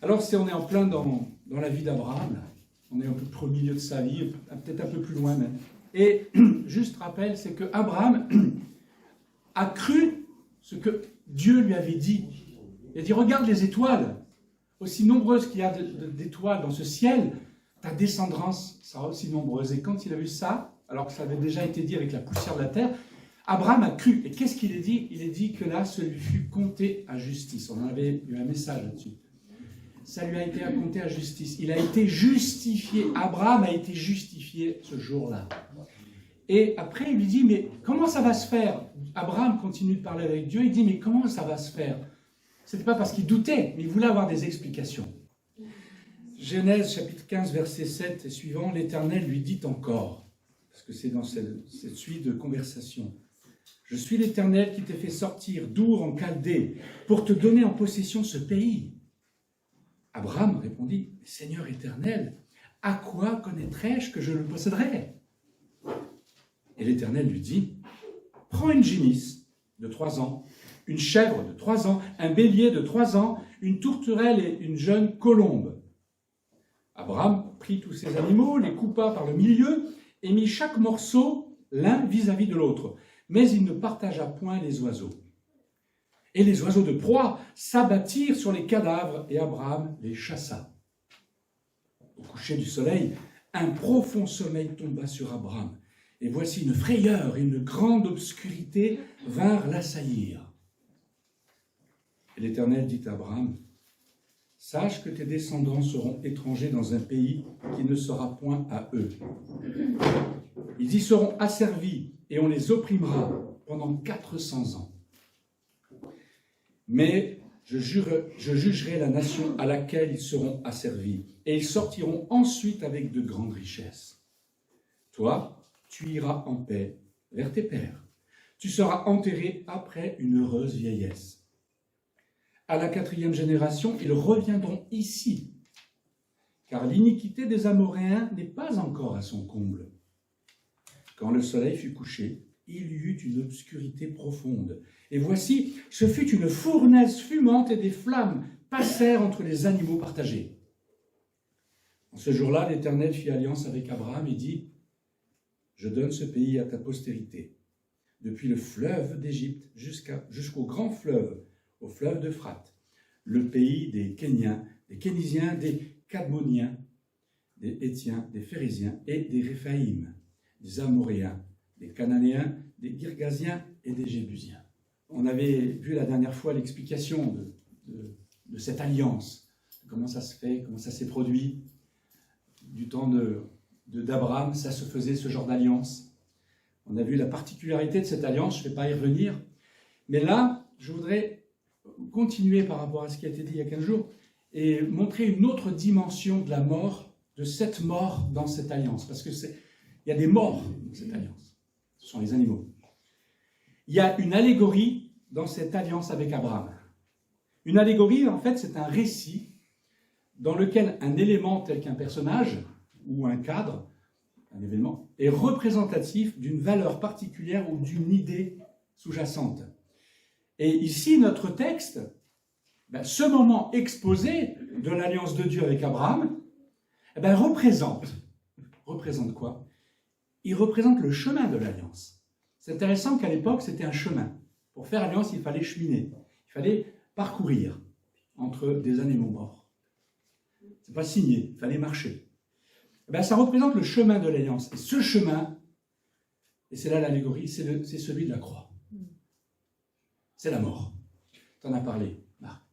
Alors, si on est en plein dans la vie d'Abraham, on est un peu au milieu de sa vie, peut-être un peu plus loin même. Et juste rappel, c'est que Abraham a cru ce que Dieu lui avait dit. Il a dit, regarde les étoiles, aussi nombreuses qu'il y a d'étoiles dans ce ciel, ta descendance sera aussi nombreuse. Et quand il a vu ça, alors que ça avait déjà été dit avec la poussière de la terre, Abraham a cru. Et qu'est-ce qu'il a dit? Il a dit que là, ce lui fut compté à justice. On avait eu un message là-dessus. Ça lui a été compté à justice. Il a été justifié. Abraham a été justifié ce jour-là. Et après, il lui dit, mais comment ça va se faire? Abraham continue de parler avec Dieu. Il dit, mais comment ça va se faire? Ce n'était pas parce qu'il doutait, mais il voulait avoir des explications. Genèse chapitre 15, verset 7 et suivant, l'Éternel lui dit encore, parce que c'est dans cette suite de conversation, « Je suis l'Éternel qui t'ai fait sortir d'Our en Chaldée pour te donner en possession ce pays. » Abraham répondit, « Seigneur éternel, à quoi connaîtrais-je que je le posséderais ?» Et l'Éternel lui dit, « Prends une génisse de 3 ans, une chèvre de 3 ans, un bélier de 3 ans, une tourterelle et une jeune colombe. » Abraham prit tous ces animaux, les coupa par le milieu et mit chaque morceau l'un vis-à-vis de l'autre. Mais il ne partagea point les oiseaux. Et les oiseaux de proie s'abattirent sur les cadavres, et Abraham les chassa. Au coucher du soleil, un profond sommeil tomba sur Abraham. Et voici une frayeur et une grande obscurité vinrent l'assaillir. Et l'Éternel dit à Abraham, « Sache que tes descendants seront étrangers dans un pays qui ne sera point à eux. Ils y seront asservis, et on les opprimera pendant 400 ans. Mais je jugerai la nation à laquelle ils seront asservis, et ils sortiront ensuite avec de grandes richesses. Toi, tu iras en paix vers tes pères. Tu seras enterré après une heureuse vieillesse. À la 4e génération, ils reviendront ici, car l'iniquité des Amoréens n'est pas encore à son comble. Quand le soleil fut couché, il y eut une obscurité profonde. Et voici, ce fut une fournaise fumante et des flammes passèrent entre les animaux partagés. En ce jour-là, l'Éternel fit alliance avec Abraham et dit, « Je donne ce pays à ta postérité, depuis le fleuve d'Égypte jusqu'au grand fleuve, au fleuve d'Euphrate, le pays des Kéniens, des Kénisiens, des Cadmoniens, des Hétiens, des Phérésiens et des Réphaïm, des Amoréens, des Cananéens, des Girgasiens et des Jébusiens. » On avait vu la dernière fois l'explication de cette alliance, comment ça se fait, comment ça s'est produit. Du temps d'Abraham, ça se faisait ce genre d'alliance. On a vu la particularité de cette alliance, je ne vais pas y revenir. Mais là, je voudrais continuer par rapport à ce qui a été dit il y a 15 jours et montrer une autre dimension de la mort, de cette mort dans cette alliance. Parce qu'il y a des morts dans cette alliance. Ce sont les animaux. Il y a une allégorie dans cette alliance avec Abraham. Une allégorie, en fait, c'est un récit dans lequel un élément tel qu'un personnage ou un cadre, un événement, est représentatif d'une valeur particulière ou d'une idée sous-jacente. Et ici, notre texte, ce moment exposé de l'alliance de Dieu avec Abraham, représente quoi? Il représente le chemin de l'alliance. C'est intéressant qu'à l'époque, c'était un chemin. Pour faire alliance, il fallait cheminer. Il fallait parcourir entre des animaux morts. C'est pas signé, il fallait marcher. Ça représente le chemin de l'alliance. Et ce chemin, et c'est là l'allégorie, c'est celui de la croix. c'est la mort. Tu en as parlé, Marc.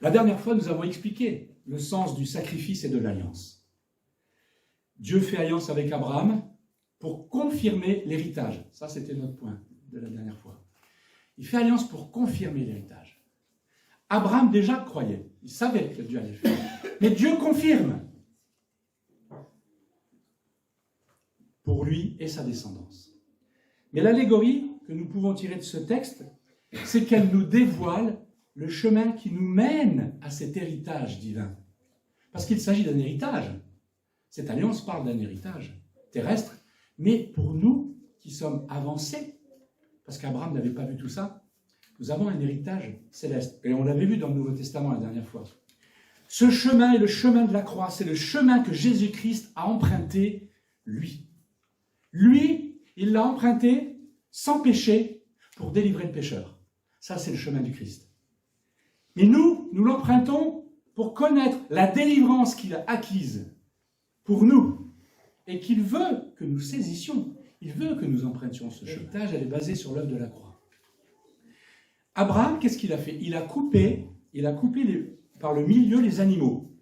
La dernière fois, nous avons expliqué le sens du sacrifice et de l'alliance. Dieu fait alliance avec Abraham pour confirmer l'héritage. Ça, c'était notre point de la dernière fois. Il fait alliance pour confirmer l'héritage. Abraham déjà croyait. Il savait que Dieu allait le faire. Mais Dieu confirme pour lui et sa descendance. Mais l'allégorie que nous pouvons tirer de ce texte, c'est qu'elle nous dévoile le chemin qui nous mène à cet héritage divin. Parce qu'il s'agit d'un héritage. Cette alliance parle d'un héritage terrestre, mais pour nous qui sommes avancés, parce qu'Abraham n'avait pas vu tout ça, nous avons un héritage céleste. Et on l'avait vu dans le Nouveau Testament la dernière fois. Ce chemin est le chemin de la croix, c'est le chemin que Jésus-Christ a emprunté, lui. Lui, il l'a emprunté sans péché pour délivrer le pécheur. Ça, c'est le chemin du Christ. Mais nous l'empruntons pour connaître la délivrance qu'il a acquise pour nous et qu'il veut que nous saisissions. Il veut que nous empruntions ce chemin. L'héritage, elle est basée sur l'œuvre de la croix. Abraham, qu'est-ce qu'il a fait? Il a coupé par le milieu les animaux.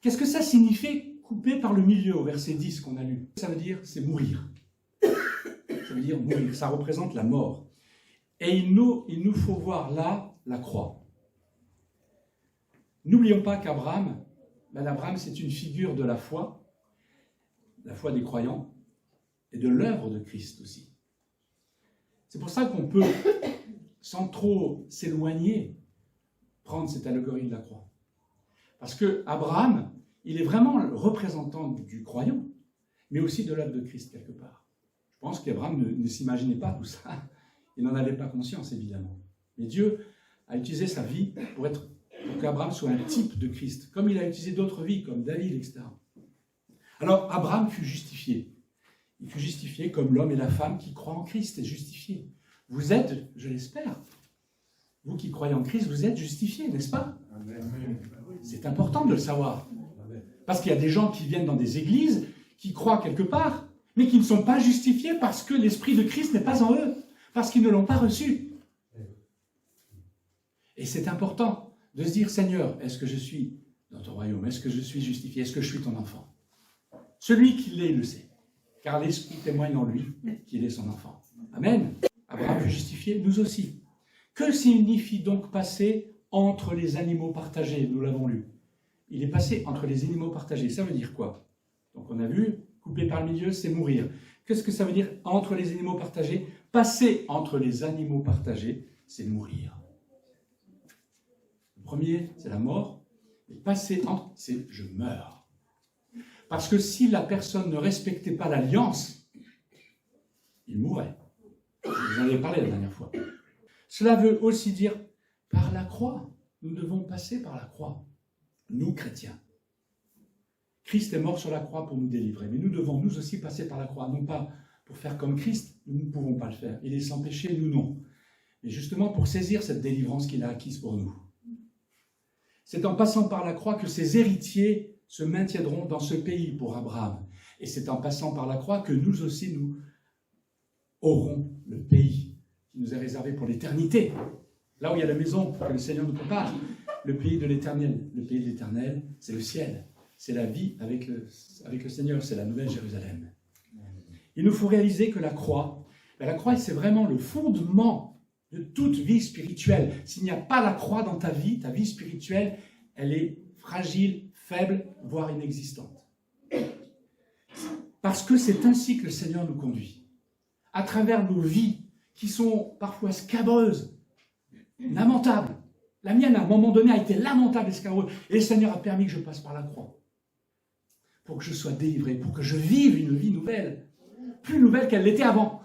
Qu'est-ce que ça signifie, couper par le milieu, au verset 10 qu'on a lu? Ça veut dire, c'est mourir. Ça veut dire mourir, ça représente la mort. Et il nous faut voir là la croix. N'oublions pas qu'Abraham, Abraham, c'est une figure de la foi des croyants, et de l'œuvre de Christ aussi. C'est pour ça qu'on peut, sans trop s'éloigner, prendre cette allégorie de la croix. Parce que Abraham, il est vraiment le représentant du croyant, mais aussi de l'œuvre de Christ quelque part. Je pense qu'Abraham ne s'imaginait pas tout ça. Il n'en avait pas conscience, évidemment. Mais Dieu a utilisé sa vie pour qu'Abraham soit un type de Christ, comme il a utilisé d'autres vies, comme David, etc. Alors, Abraham fut justifié. Il fut justifié comme l'homme et la femme qui croient en Christ est justifié. Vous êtes, je l'espère, vous qui croyez en Christ, vous êtes justifiés, n'est-ce pas? C'est important de le savoir. Parce qu'il y a des gens qui viennent dans des églises, qui croient quelque part, mais qui ne sont pas justifiés parce que l'Esprit de Christ n'est pas en eux, parce qu'ils ne l'ont pas reçu. Et c'est important de se dire, Seigneur, est-ce que je suis dans ton royaume? Est-ce que je suis justifié? Est-ce que je suis ton enfant? Celui qui l'est, le sait, car l'Esprit témoigne en lui qu'il est son enfant. Amen. Abraham fut justifié, nous aussi. Que signifie donc passer entre les animaux partagés? Nous l'avons lu. Il est passé entre les animaux partagés. Ça veut dire quoi? Donc on a vu, couper par le milieu, c'est mourir. Qu'est-ce que ça veut dire entre les animaux partagés? Passer entre les animaux partagés, c'est mourir. Le premier, c'est la mort. Et passer entre, c'est je meurs. Parce que si la personne ne respectait pas l'alliance, il mourrait. Je vous en avais parlé la dernière fois. Cela veut aussi dire, par la croix, nous devons passer par la croix, nous chrétiens. Christ est mort sur la croix pour nous délivrer, mais nous devons nous aussi passer par la croix, non pas pour faire comme Christ, nous ne pouvons pas le faire. Il est sans péché, nous non. Mais justement pour saisir cette délivrance qu'il a acquise pour nous. C'est en passant par la croix que ses héritiers se maintiendront dans ce pays pour Abraham. Et c'est en passant par la croix que nous aussi, nous aurons le pays qui nous est réservé pour l'éternité. Là où il y a la maison que le Seigneur nous prépare, le pays de l'éternel. Le pays de l'éternel, c'est le ciel. C'est la vie avec le Seigneur, c'est la nouvelle Jérusalem. Il nous faut réaliser que la croix, c'est vraiment le fondement de toute vie spirituelle. S'il n'y a pas la croix dans ta vie spirituelle, elle est fragile, faible, voire inexistante. Parce que c'est ainsi que le Seigneur nous conduit. À travers nos vies qui sont parfois scabreuses, lamentables. La mienne, à un moment donné, a été lamentable et scabreuse. Et le Seigneur a permis que je passe par la croix. Pour que je sois délivré, pour que je vive une vie nouvelle. Plus nouvelle qu'elle l'était avant.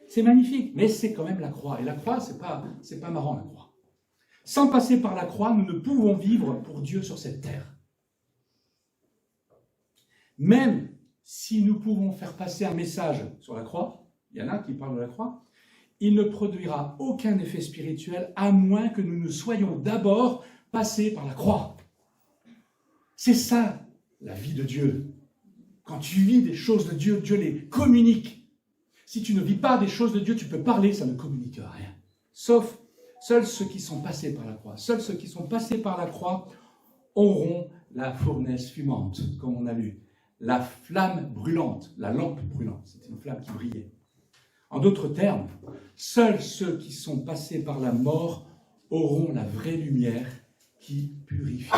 C'est magnifique, mais c'est quand même la croix. Et la croix, c'est pas marrant, la croix. Sans passer par la croix, nous ne pouvons vivre pour Dieu sur cette terre. Même si nous pouvons faire passer un message sur la croix, il y en a qui parlent de la croix, il ne produira aucun effet spirituel à moins que nous ne soyons d'abord passés par la croix. C'est ça, la vie de Dieu. Quand tu vis des choses de Dieu, Dieu les communique. Si tu ne vis pas des choses de Dieu, tu peux parler, ça ne communique rien. Sauf, seuls ceux qui sont passés par la croix, seuls ceux qui sont passés par la croix auront la fournaise fumante, comme on a lu. La flamme brûlante, la lampe brûlante, c'était une flamme qui brillait. En d'autres termes, seuls ceux qui sont passés par la mort auront la vraie lumière qui purifie.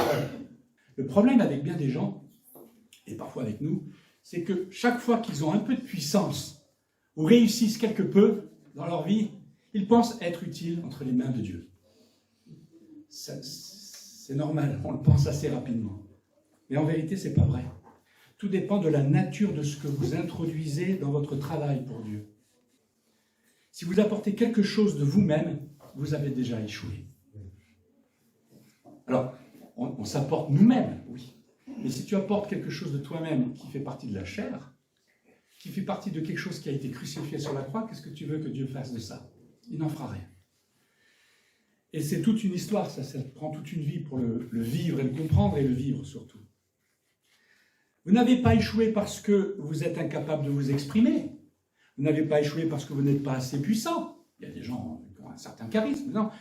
Le problème avec bien des gens, et parfois avec nous, c'est que chaque fois qu'ils ont un peu de puissance ou réussissent quelque peu dans leur vie, ils pensent être utiles entre les mains de Dieu. C'est normal, on le pense assez rapidement. Mais en vérité, ce n'est pas vrai. Tout dépend de la nature de ce que vous introduisez dans votre travail pour Dieu. Si vous apportez quelque chose de vous-même, vous avez déjà échoué. Alors, on s'apporte nous-mêmes, oui. Mais si tu apportes quelque chose de toi-même qui fait partie de la chair, qui fait partie de quelque chose qui a été crucifié sur la croix, qu'est-ce que tu veux que Dieu fasse de ça? Il n'en fera rien. Et c'est toute une histoire, ça prend toute une vie pour le vivre et le comprendre et le vivre surtout. Vous n'avez pas échoué parce que vous êtes incapable de vous exprimer. Vous n'avez pas échoué parce que vous n'êtes pas assez puissant. Il y a des gens qui ont un certain charisme, non.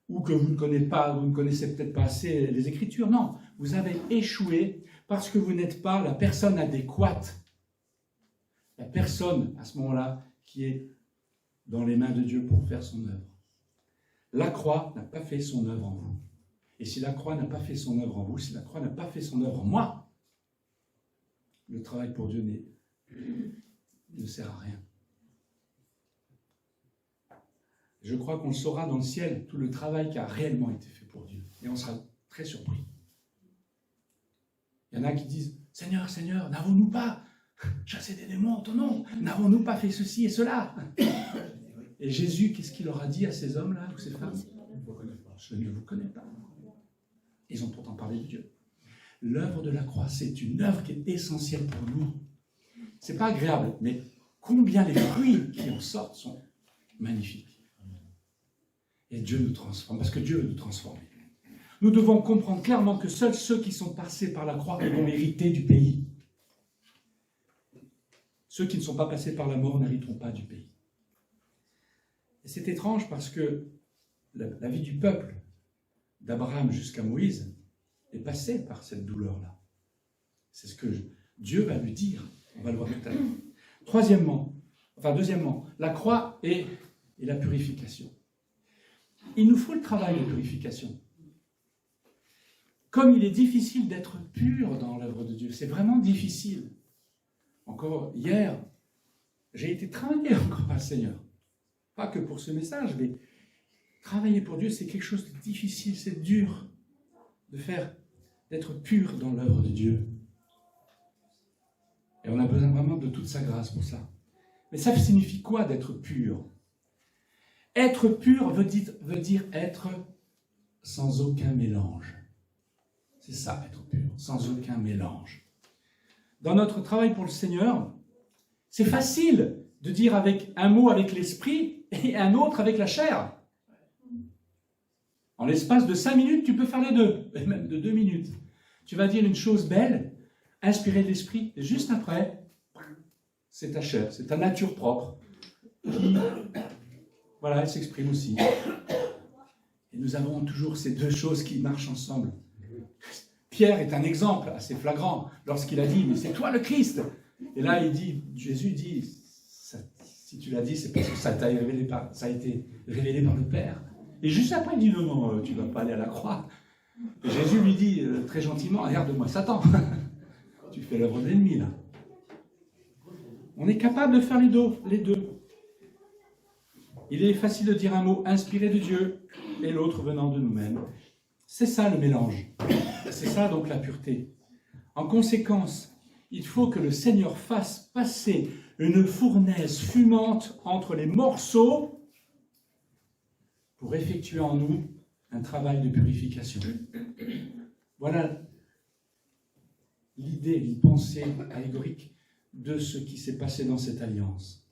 Ou que vous ne connaissez peut-être pas assez les Écritures. Non, vous avez échoué parce que vous n'êtes pas la personne adéquate. La personne, à ce moment-là, qui est dans les mains de Dieu pour faire son œuvre. La croix n'a pas fait son œuvre en vous. Et si la croix n'a pas fait son œuvre en vous, si la croix n'a pas fait son œuvre en moi, le travail pour Dieu ne sert à rien. Je crois qu'on le saura dans le ciel, tout le travail qui a réellement été fait pour Dieu. Et on sera très surpris. Il y en a qui disent, « Seigneur, Seigneur, n'avons-nous pas chassé des démons en ton nom? N'avons-nous pas fait ceci et cela ?» Et Jésus, qu'est-ce qu'il leur a dit à ces hommes-là, ou ces femmes? « Je ne vous connais pas. » Ils ont pourtant parlé de Dieu. L'œuvre de la croix, c'est une œuvre qui est essentielle pour nous. C'est pas agréable, mais combien les fruits qui en sortent sont magnifiques. Et Dieu nous transforme, parce que Dieu veut nous transformer. Nous devons comprendre clairement que seuls ceux qui sont passés par la croix vont hériter du pays. Ceux qui ne sont pas passés par la mort n'hériteront pas du pays. Et c'est étrange parce que la vie du peuple, d'Abraham jusqu'à Moïse, est passée par cette douleur-là. C'est ce que Dieu va lui dire. On va le voir tout à l'heure. Deuxièmement, la croix et la purification. Il nous faut le travail de purification. Comme il est difficile d'être pur dans l'œuvre de Dieu, c'est vraiment difficile. Encore hier, j'ai été travaillé encore par le Seigneur. Pas que pour ce message, mais travailler pour Dieu, c'est quelque chose de difficile, c'est dur d'être pur dans l'œuvre de Dieu. Et on a besoin vraiment de toute sa grâce pour ça. Mais ça signifie quoi d'être pur? Être pur veut dire être sans aucun mélange. C'est ça, être pur, sans aucun mélange. Dans notre travail pour le Seigneur, c'est facile de dire avec un mot avec l'esprit et un autre avec la chair. En l'espace de 5 minutes, tu peux faire les deux, et même de 2 minutes. Tu vas dire une chose belle, inspirée de l'esprit, et juste après, c'est ta chair, c'est ta nature propre qui, elle s'exprime aussi. Et nous avons toujours ces deux choses qui marchent ensemble. Pierre est un exemple assez flagrant lorsqu'il a dit « Mais c'est toi le Christ !» Et là, Jésus dit « Si tu l'as dit, c'est parce que ça a été révélé par le Père. » Et juste après, il dit « Non, tu ne vas pas aller à la croix. » Et Jésus lui dit très gentiment « Regarde-moi Satan, tu fais l'œuvre de l'ennemi là. » On est capable de faire les deux. Il est facile de dire un mot inspiré de Dieu et l'autre venant de nous-mêmes. C'est ça le mélange. C'est ça donc la pureté. En conséquence, il faut que le Seigneur fasse passer une fournaise fumante entre les morceaux pour effectuer en nous un travail de purification. Voilà l'idée, une pensée allégorique de ce qui s'est passé dans cette alliance.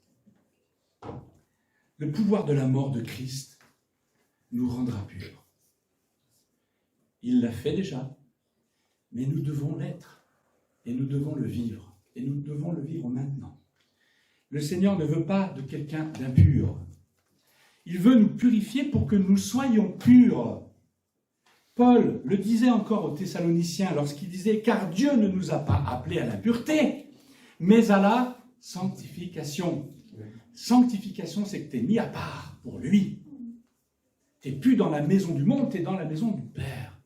Le pouvoir de la mort de Christ nous rendra purs. Il l'a fait déjà, mais nous devons l'être, et nous devons le vivre, et nous devons le vivre maintenant. Le Seigneur ne veut pas de quelqu'un d'impur. Il veut nous purifier pour que nous soyons purs. Paul le disait encore aux Thessaloniciens lorsqu'il disait « Car Dieu ne nous a pas appelés à l'impureté, mais à la sanctification. » Sanctification, c'est que tu es mis à part pour lui. Tu n'es plus dans la maison du monde, tu es dans la maison du Père.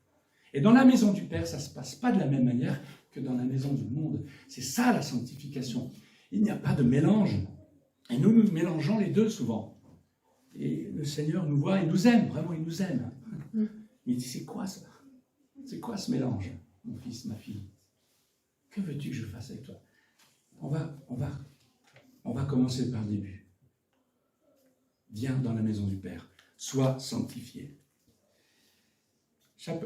Et dans la maison du Père, ça ne se passe pas de la même manière que dans la maison du monde. C'est ça la sanctification. Il n'y a pas de mélange. Et nous mélangeons les deux souvent. Et le Seigneur nous voit, il nous aime, vraiment il nous aime. Il dit, c'est quoi ça? C'est quoi ce mélange, mon fils, ma fille? Que veux-tu que je fasse avec toi? On va commencer par le début. Viens dans la maison du Père. Sois sanctifié.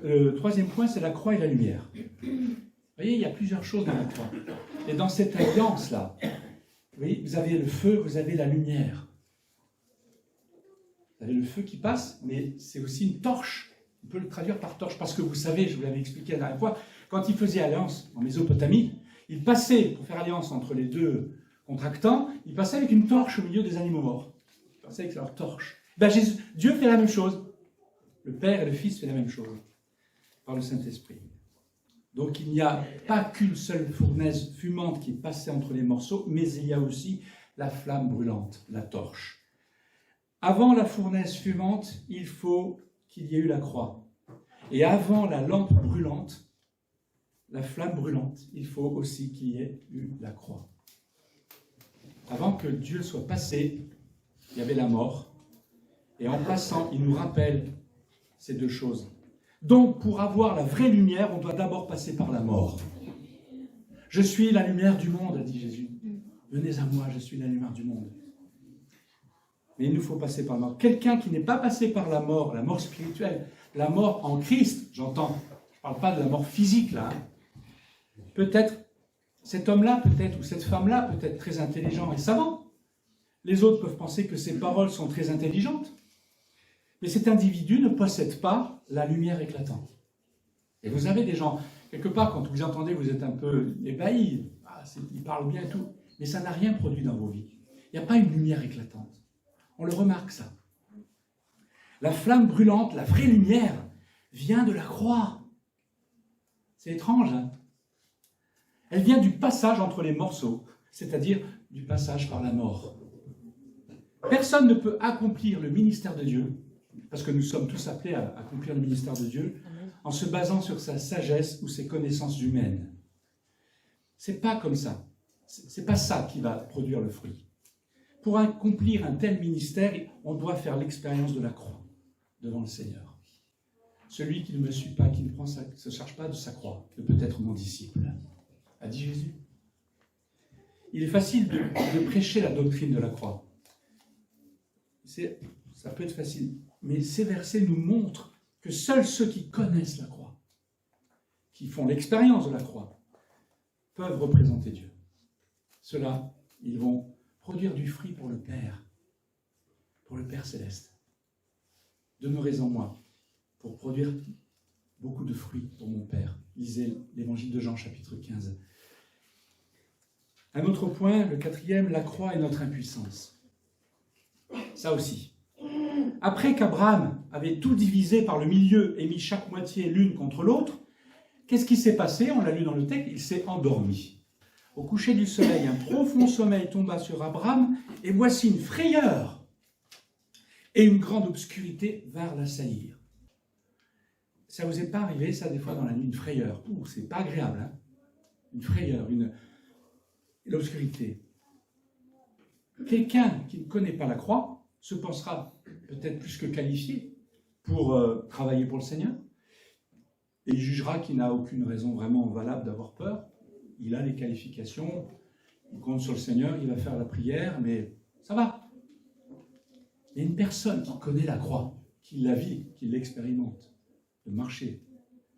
Le troisième point, c'est la croix et la lumière. Vous voyez, il y a plusieurs choses dans la croix. Et dans cette alliance-là, vous voyez, vous avez le feu, vous avez la lumière. Vous avez le feu qui passe, mais c'est aussi une torche. On peut le traduire par torche, parce que vous savez, je vous l'avais expliqué la dernière fois, quand ils faisaient alliance en Mésopotamie, ils passaient, pour faire alliance entre les deux contractants, ils passaient avec une torche au milieu des animaux morts. Ils passaient avec leur torche. Ben, Dieu fait la même chose. Le Père et le Fils font la même chose, par le Saint-Esprit. Donc il n'y a pas qu'une seule fournaise fumante qui est passée entre les morceaux, mais il y a aussi la flamme brûlante, la torche. Avant la fournaise fumante, il faut qu'il y ait eu la croix. Et avant la lampe brûlante, la flamme brûlante, il faut aussi qu'il y ait eu la croix. Avant que Dieu soit passé, il y avait la mort. Et en passant, il nous rappelle ces deux choses. Donc, pour avoir la vraie lumière, on doit d'abord passer par la mort. Je suis la lumière du monde, a dit Jésus. Venez à moi, je suis la lumière du monde. Mais il nous faut passer par la mort. Quelqu'un qui n'est pas passé par la mort spirituelle, la mort en Christ, j'entends. Je ne parle pas de la mort physique, là. Peut-être, cet homme-là, peut-être, ou cette femme-là, peut être très intelligent et savant. Les autres peuvent penser que ses paroles sont très intelligentes. Mais cet individu ne possède pas la lumière éclatante. Et vous avez des gens, quelque part, quand vous entendez, vous êtes un peu ébahis, ils parlent bien et tout, mais ça n'a rien produit dans vos vies. Il n'y a pas une lumière éclatante. On le remarque, ça. La flamme brûlante, la vraie lumière, vient de la croix. C'est étrange, hein? Elle vient du passage entre les morceaux, c'est-à-dire du passage par la mort. Personne ne peut accomplir le ministère de Dieu, parce que nous sommes tous appelés à accomplir le ministère de Dieu, en se basant sur sa sagesse ou ses connaissances humaines. C'est pas comme ça. C'est pas ça qui va produire le fruit. Pour accomplir un tel ministère, on doit faire l'expérience de la croix devant le Seigneur. Celui qui ne me suit pas, qui ne se charge pas de sa croix, ne peut être mon disciple, a dit Jésus. Il est facile de prêcher la doctrine de la croix. Ça peut être facile, mais ces versets nous montrent que seuls ceux qui connaissent la croix, qui font l'expérience de la croix, peuvent représenter Dieu. Ceux-là, ils vont produire du fruit pour le Père céleste. Demeurez en moi pour produire beaucoup de fruits pour mon Père. Lisez l'évangile de Jean, chapitre 15. Un autre point, le quatrième, la croix est notre impuissance. Ça aussi. Après qu'Abraham avait tout divisé par le milieu et mis chaque moitié l'une contre l'autre, qu'est-ce qui s'est passé? On l'a lu dans le texte, il s'est endormi. Au coucher du soleil, un profond sommeil tomba sur Abraham, et voici une frayeur et une grande obscurité vinrent l'assaillir. Ça vous est pas arrivé, ça, des fois, dans la nuit, une frayeur? C'est pas agréable, hein? Une frayeur, l'obscurité. Quelqu'un qui ne connaît pas la croix se pensera peut-être plus que qualifié pour travailler pour le Seigneur, et il jugera qu'il n'a aucune raison vraiment valable d'avoir peur. Il a les qualifications, il compte sur le Seigneur, il va faire la prière, mais ça va. Il y a une personne qui connaît la croix, qui la vit, qui l'expérimente, de marcher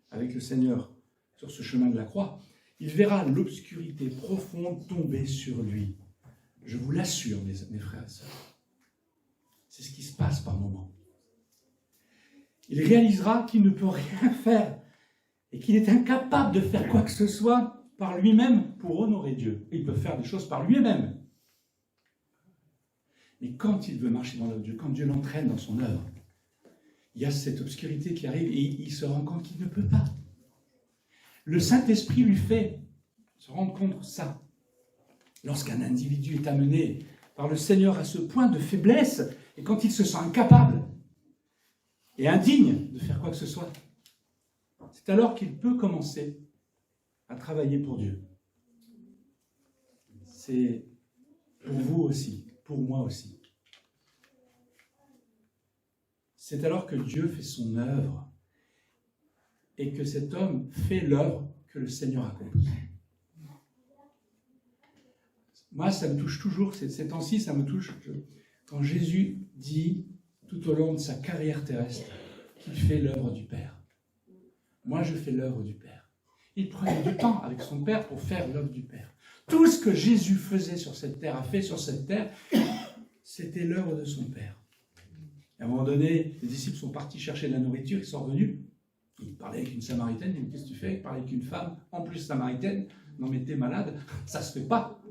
avec le Seigneur sur ce chemin de la croix, il verra l'obscurité profonde tomber sur lui. Je vous l'assure, mes frères et sœurs. C'est ce qui se passe par moments. Il réalisera qu'il ne peut rien faire et qu'il est incapable de faire quoi que ce soit par lui-même pour honorer Dieu. Il peut faire des choses par lui-même. Mais quand il veut marcher dans l'œuvre de Dieu, quand Dieu l'entraîne dans son œuvre, il y a cette obscurité qui arrive et il se rend compte qu'il ne peut pas. Le Saint-Esprit lui fait se rendre compte de ça. Lorsqu'un individu est amené par le Seigneur à ce point de faiblesse, et quand il se sent incapable et indigne de faire quoi que ce soit, c'est alors qu'il peut commencer à travailler pour Dieu. C'est pour vous aussi, pour moi aussi. C'est alors que Dieu fait son œuvre et que cet homme fait l'œuvre que le Seigneur accomplit. Moi, ça me touche toujours, ces temps-ci, ça me touche quand Jésus dit, tout au long de sa carrière terrestre, qu'il fait l'œuvre du Père. Moi, je fais l'œuvre du Père. Il prenait du temps avec son Père pour faire l'œuvre du Père. Tout ce que Jésus faisait sur cette terre, a fait sur cette terre, c'était l'œuvre de son Père. Et à un moment donné, les disciples sont partis chercher de la nourriture, ils sont revenus. Il parlait avec une Samaritaine, il dit, qu'est-ce que tu fais? Il parlait avec une femme, en plus Samaritaine. Non mais t'es malade, ça se fait pas.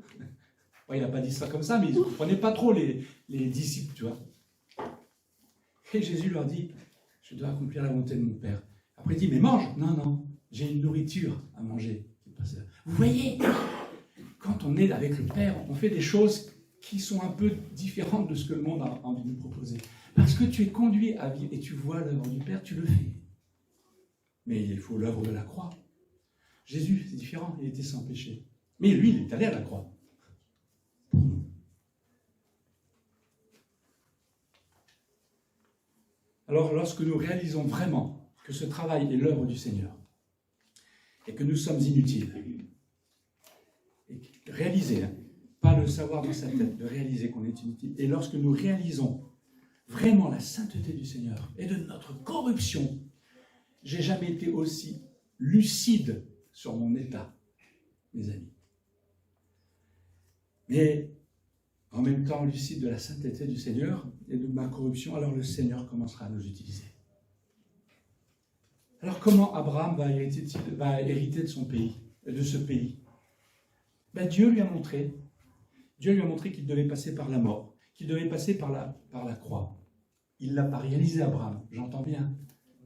Ouais, il n'a pas dit ça comme ça, mais ils ne comprenaient pas trop les disciples, tu vois. Et Jésus leur dit, je dois accomplir la volonté de mon Père. Après il dit, mais mange. Non, non, j'ai une nourriture à manger. Vous voyez, quand on est avec le Père, on fait des choses qui sont un peu différentes de ce que le monde a envie de nous proposer. Parce que tu es conduit à vivre et tu vois l'œuvre du Père, tu le fais. Mais il faut l'œuvre de la croix. Jésus, c'est différent, il était sans péché. Mais lui, il est allé à la croix. Alors, lorsque nous réalisons vraiment que ce travail est l'œuvre du Seigneur, et que nous sommes inutiles, et réaliser, pas le savoir dans sa tête, de réaliser qu'on est inutile, et lorsque nous réalisons vraiment la sainteté du Seigneur et de notre corruption, j'ai jamais été aussi lucide sur mon état, mes amis. Mais en même temps lucide de la sainteté du Seigneur et de ma corruption, alors le Seigneur commencera à nous utiliser. Alors comment Abraham va hériter de son pays, de ce pays? Dieu lui a montré qu'il devait passer par la mort, qu'il devait passer par la croix. Il ne l'a pas réalisé, Abraham, j'entends bien,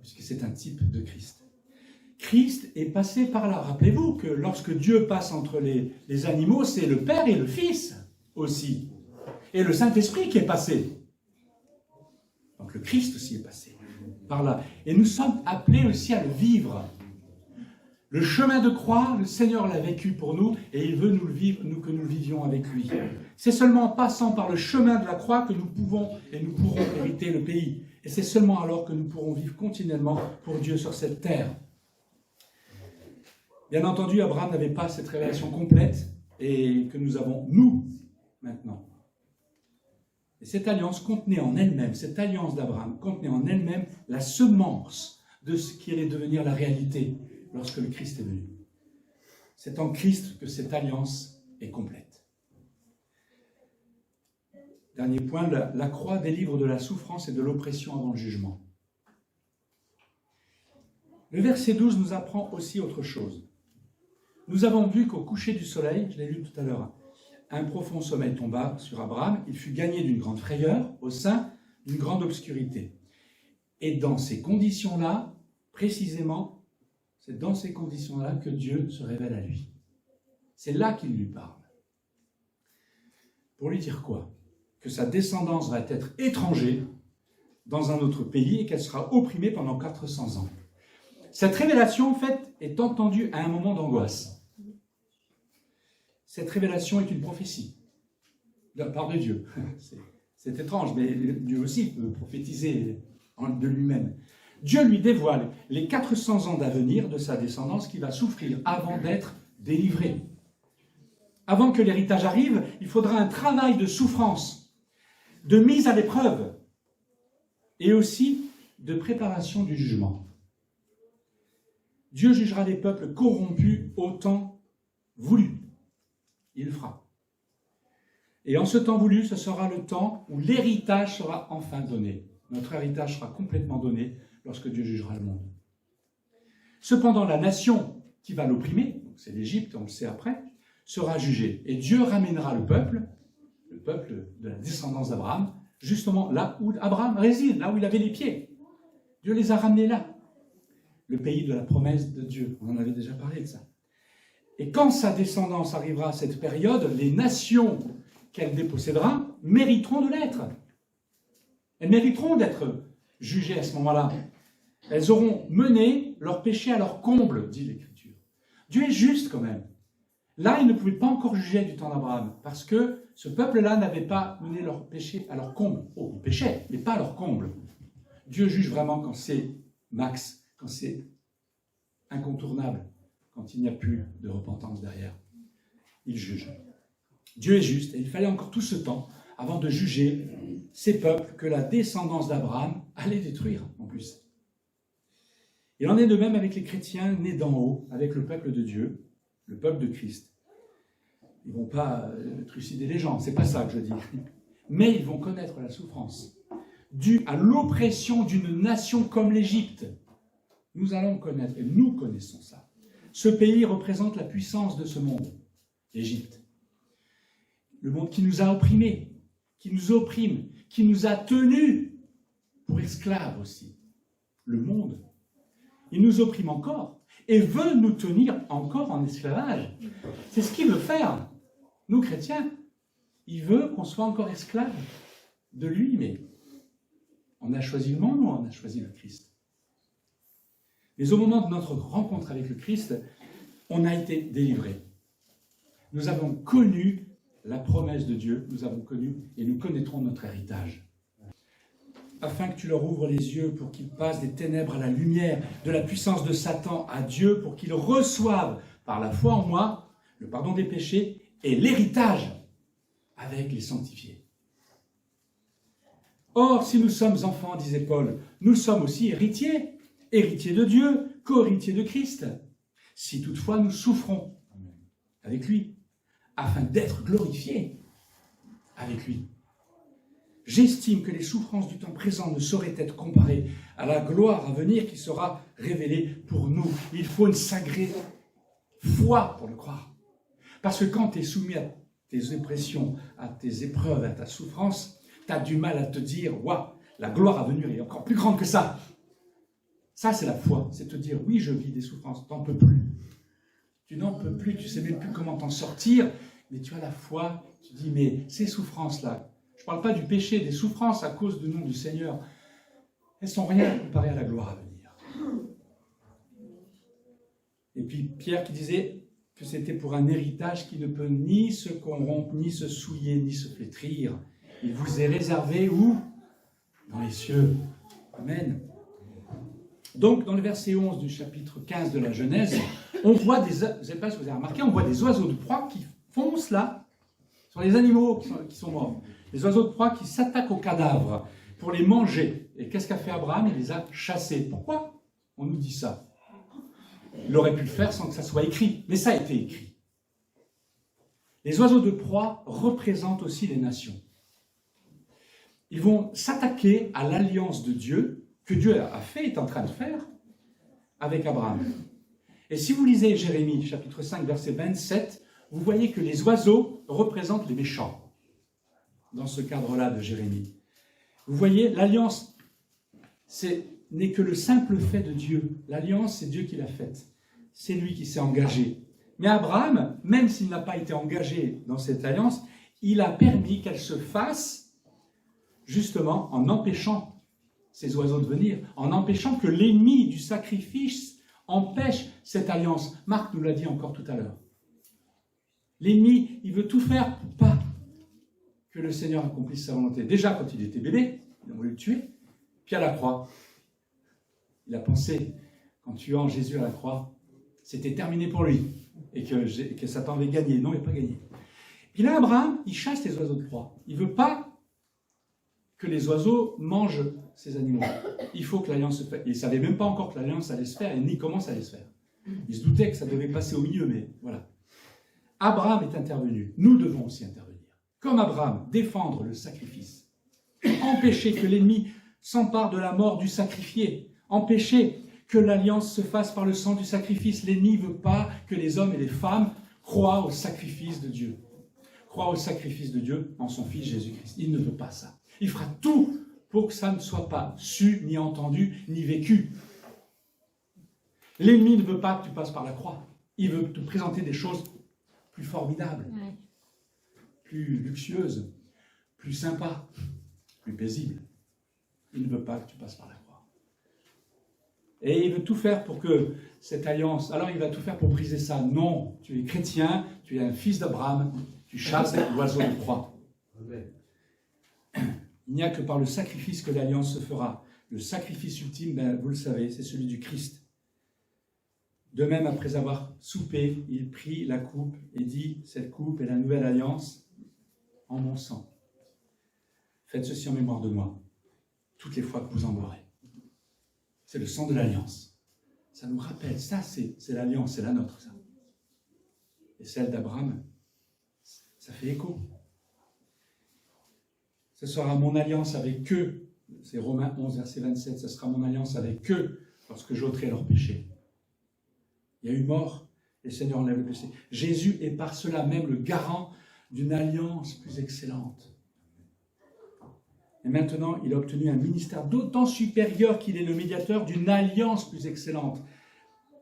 puisque c'est un type de Christ. Christ est passé par là. Rappelez-vous que lorsque Dieu passe entre les animaux, c'est le Père et le Fils aussi. Et le Saint-Esprit qui est passé. Donc le Christ aussi est passé par là. Et nous sommes appelés aussi à le vivre. Le chemin de croix, le Seigneur l'a vécu pour nous et il veut que nous le vivions avec lui. C'est seulement en passant par le chemin de la croix que nous pouvons et nous pourrons hériter le pays. Et c'est seulement alors que nous pourrons vivre continuellement pour Dieu sur cette terre. Bien entendu, Abraham n'avait pas cette révélation complète et que nous avons, nous, maintenant. Et cette alliance contenait en elle-même, cette alliance d'Abraham contenait en elle-même la semence de ce qui allait devenir la réalité lorsque le Christ est venu. C'est en Christ que cette alliance est complète. Dernier point, la croix délivre de la souffrance et de l'oppression avant le jugement. Le verset 12 nous apprend aussi autre chose. Nous avons vu qu'au coucher du soleil, je l'ai lu tout à l'heure, un profond sommeil tomba sur Abraham, il fut gagné d'une grande frayeur au sein d'une grande obscurité. Et dans ces conditions-là, précisément, c'est dans ces conditions-là que Dieu se révèle à lui. C'est là qu'il lui parle. Pour lui dire quoi? Que sa descendance va être étrangère dans un autre pays et qu'elle sera opprimée pendant 400 ans. Cette révélation, en fait, est entendue à un moment d'angoisse. Cette révélation est une prophétie de la part de Dieu. C'est étrange, mais Dieu aussi peut prophétiser de lui-même. Dieu lui dévoile les 400 ans d'avenir de sa descendance qui va souffrir avant d'être délivrée. Avant que l'héritage arrive, il faudra un travail de souffrance, de mise à l'épreuve et aussi de préparation du jugement. Dieu jugera les peuples corrompus au temps voulu. Il le fera. Et en ce temps voulu, ce sera le temps où l'héritage sera enfin donné. Notre héritage sera complètement donné lorsque Dieu jugera le monde. Cependant, la nation qui va l'opprimer, c'est l'Égypte, on le sait après, sera jugée. Et Dieu ramènera le peuple le peuple de la descendance d'Abraham, justement là où Abraham réside, là où il avait les pieds. Dieu les a ramenés là. Le pays de la promesse de Dieu. On en avait déjà parlé de ça. Et quand sa descendance arrivera à cette période, les nations qu'elle dépossédera mériteront de l'être. Elles mériteront d'être jugées à ce moment-là. Elles auront mené leur péché à leur comble, dit l'Écriture. Dieu est juste quand même. Là, il ne pouvait pas encore juger du temps d'Abraham, parce que ce peuple-là n'avait pas mené leur péché à leur comble. Oh, ils péchaient, mais pas à leur comble. Dieu juge vraiment quand c'est max, quand c'est incontournable, quand il n'y a plus de repentance derrière. Il juge. Dieu est juste, et il fallait encore tout ce temps avant de juger ces peuples que la descendance d'Abraham allait détruire, en plus. Il en est de même avec les chrétiens nés d'en haut, avec le peuple de Dieu, le peuple de Christ. Ils ne vont pas trucider les gens, c'est pas ça que je dis. Mais ils vont connaître la souffrance due à l'oppression d'une nation comme l'Égypte. Nous allons connaître, et nous connaissons ça. Ce pays représente la puissance de ce monde, l'Égypte. Le monde qui nous a opprimés, qui nous opprime, qui nous a tenus pour esclaves aussi. Le monde, il nous opprime encore et veut nous tenir encore en esclavage. C'est ce qu'il veut faire, nous chrétiens. Il veut qu'on soit encore esclaves de lui, mais on a choisi le monde ou on a choisi le Christ? Mais au moment de notre rencontre avec le Christ, on a été délivrés. Nous avons connu la promesse de Dieu, nous avons connu et nous connaîtrons notre héritage. Afin que tu leur ouvres les yeux pour qu'ils passent des ténèbres à la lumière, de la puissance de Satan à Dieu, pour qu'ils reçoivent par la foi en moi le pardon des péchés et l'héritage avec les sanctifiés. Or, si nous sommes enfants, disait Paul, nous sommes aussi héritiers, héritiers de Dieu, co-héritiers de Christ, si toutefois nous souffrons avec lui, afin d'être glorifiés avec lui. J'estime que les souffrances du temps présent ne sauraient être comparées à la gloire à venir qui sera révélée pour nous. Il faut une sacrée foi pour le croire. Parce que quand tu es soumis à tes oppressions, à tes épreuves, à ta souffrance, tu as du mal à te dire « Waouh, la gloire à venir est encore plus grande que ça !» Ça, c'est la foi. C'est te dire « Oui, je vis des souffrances, tu n'en peux plus. Tu n'en peux plus, tu ne sais même plus comment t'en sortir, mais tu as la foi. Tu dis « Mais ces souffrances-là, je ne parle pas du péché, des souffrances à cause du nom du Seigneur. Elles ne sont rien comparées à la gloire à venir. » Et puis Pierre qui disait que c'était pour un héritage qui ne peut ni se corrompre, ni se souiller, ni se flétrir. Il vous est réservé où? Dans les cieux. Amen. Donc, dans le verset 11 du chapitre 15 de la Genèse, on voit des, je ne sais pas si vous avez remarqué, on voit des oiseaux de proie qui foncent là, sur les animaux qui sont morts. Les oiseaux de proie qui s'attaquent aux cadavres pour les manger. Et qu'est-ce qu'a fait Abraham? Il les a chassés. Pourquoi on nous dit ça? Il aurait pu le faire sans que ça soit écrit, mais ça a été écrit. Les oiseaux de proie représentent aussi les nations. Ils vont s'attaquer à l'alliance de Dieu, que Dieu a fait, est en train de faire, avec Abraham. Et si vous lisez Jérémie, chapitre 5, verset 27, vous voyez que les oiseaux représentent les méchants. Dans ce cadre-là de Jérémie. Vous voyez, l'alliance, n'est que le simple fait de Dieu. L'alliance, c'est Dieu qui l'a faite. C'est lui qui s'est engagé. Mais Abraham, même s'il n'a pas été engagé dans cette alliance, il a permis qu'elle se fasse justement en empêchant ces oiseaux de venir, en empêchant que l'ennemi du sacrifice empêche cette alliance. Marc nous l'a dit encore tout à l'heure. L'ennemi, il veut tout faire pour pas que le Seigneur accomplisse sa volonté. Déjà, quand il était bébé, il a voulu le tuer, puis à la croix. Il a pensé, qu'en tuant Jésus à la croix, c'était terminé pour lui, et que Satan avait gagné. Non, il n'a pas gagné. Puis là, Abraham, il chasse les oiseaux de proie. Il ne veut pas que les oiseaux mangent ces animaux. Il faut que l'alliance se fasse. Il ne savait même pas encore que l'alliance allait se faire, ni comment ça allait se faire. Il se doutait que ça devait passer au milieu, mais voilà. Abraham est intervenu. Nous devons aussi intervenir. Comme Abraham, défendre le sacrifice. Empêcher que l'ennemi s'empare de la mort du sacrifié. Empêcher que l'alliance se fasse par le sang du sacrifice. L'ennemi ne veut pas que les hommes et les femmes croient au sacrifice de Dieu. croire au sacrifice de Dieu en son Fils Jésus-Christ. Il ne veut pas ça. Il fera tout pour que ça ne soit pas su, ni entendu, ni vécu. L'ennemi ne veut pas que tu passes par la croix. Il veut te présenter des choses plus formidables, plus luxueuses, plus sympas, plus paisibles. Il ne veut pas que tu passes par la croix. Et il veut tout faire pour que cette alliance... Alors il va tout faire pour briser ça. Non, tu es chrétien, tu es un fils d'Abraham, tu chasses l'oiseau de proie. Il n'y a que par le sacrifice que l'alliance se fera. Le sacrifice ultime, ben, vous le savez, c'est celui du Christ. De même, après avoir soupé, il prit la coupe et dit, cette coupe est la nouvelle alliance en mon sang. Faites ceci en mémoire de moi, toutes les fois que vous en boirez. C'est le sang de l'alliance. Ça nous rappelle, ça c'est l'alliance, c'est la nôtre, ça. Et celle d'Abraham, ça fait écho. Ce sera mon alliance avec eux, c'est Romains 11, verset 27, ce sera mon alliance avec eux lorsque j'ôterai leurs péchés. Il y a eu mort, et le Seigneur enlève le péché. Jésus est par cela même le garant d'une alliance plus excellente. Et maintenant, il a obtenu un ministère d'autant supérieur qu'il est le médiateur d'une alliance plus excellente.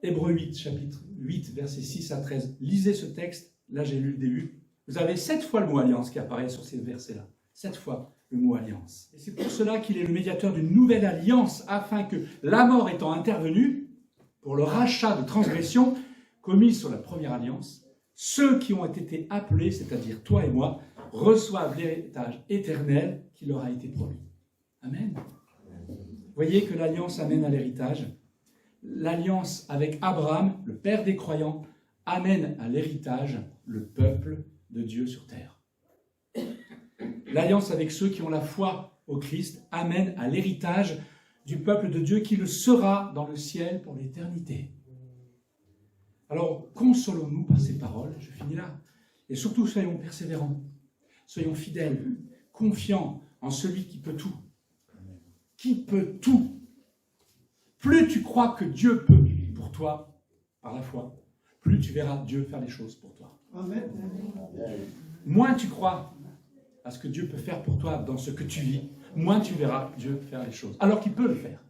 Hébreux 8, chapitre 8, versets 6 à 13. Lisez ce texte, là j'ai lu le début. Vous avez 7 fois le mot alliance qui apparaît sur ces versets-là. 7 fois le mot alliance. Et c'est pour cela qu'il est le médiateur d'une nouvelle alliance, afin que, la mort étant intervenue, pour le rachat de transgressions commises sur la première alliance, ceux qui ont été appelés, c'est-à-dire toi et moi, reçoivent l'héritage éternel qui leur a été promis. Amen. Voyez que l'alliance amène à l'héritage. L'alliance avec Abraham, le père des croyants, amène à l'héritage le peuple de Dieu sur terre. L'alliance avec ceux qui ont la foi au Christ amène à l'héritage du peuple de Dieu qui le sera dans le ciel pour l'éternité. Alors, consolons-nous par ces paroles, je finis là, et surtout soyons persévérants, soyons fidèles, confiants en celui qui peut tout. Qui peut tout. Plus tu crois que Dieu peut pour toi, par la foi, plus tu verras Dieu faire les choses pour toi. Amen. Moins tu crois à ce que Dieu peut faire pour toi dans ce que tu vis, moins tu verras Dieu faire les choses. Alors qu'il peut le faire.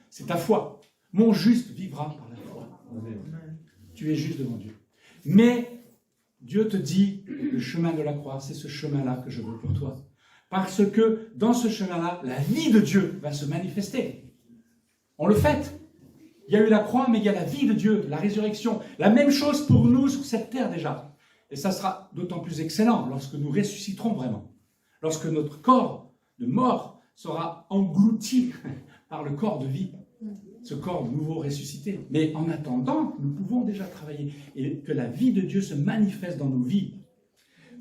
C'est ta foi. Mon juste vivra par la foi. Amen. Tu es juste devant Dieu. Mais Dieu te dit, le chemin de la croix, c'est ce chemin-là que je veux pour toi. Parce que dans ce chemin-là, la vie de Dieu va se manifester. On le fait. Il y a eu la croix, mais il y a la vie de Dieu, la résurrection. La même chose pour nous sur cette terre déjà. Et ça sera d'autant plus excellent lorsque nous ressusciterons vraiment. Lorsque notre corps de mort sera englouti par le corps de vie. Ce corps nouveau ressuscité. Mais en attendant, nous pouvons déjà travailler et que la vie de Dieu se manifeste dans nos vies.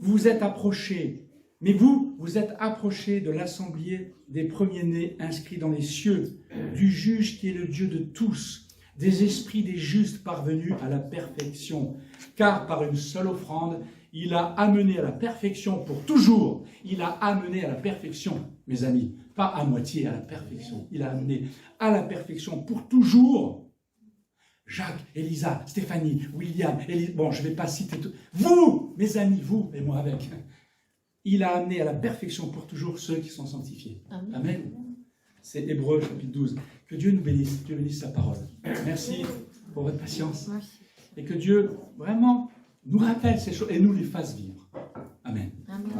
Vous vous êtes approchés, mais vous êtes approchés de l'assemblée des premiers-nés inscrits dans les cieux, du juge qui est le Dieu de tous, des esprits des justes parvenus à la perfection. Car par une seule offrande, il a amené à la perfection pour toujours. Il a amené à la perfection, mes amis. Pas à moitié, à la perfection. Il a amené à la perfection pour toujours. Jacques, Elisa, Stéphanie, William, bon, je ne vais pas citer tout. Vous, mes amis, vous et moi avec. Il a amené à la perfection pour toujours ceux qui sont sanctifiés. Amen. Amen. C'est Hébreux, chapitre 12. Que Dieu nous bénisse, Dieu bénisse sa parole. Merci pour votre patience. Et que Dieu, vraiment, nous rappelle ces choses et nous les fasse vivre. Amen. Amen.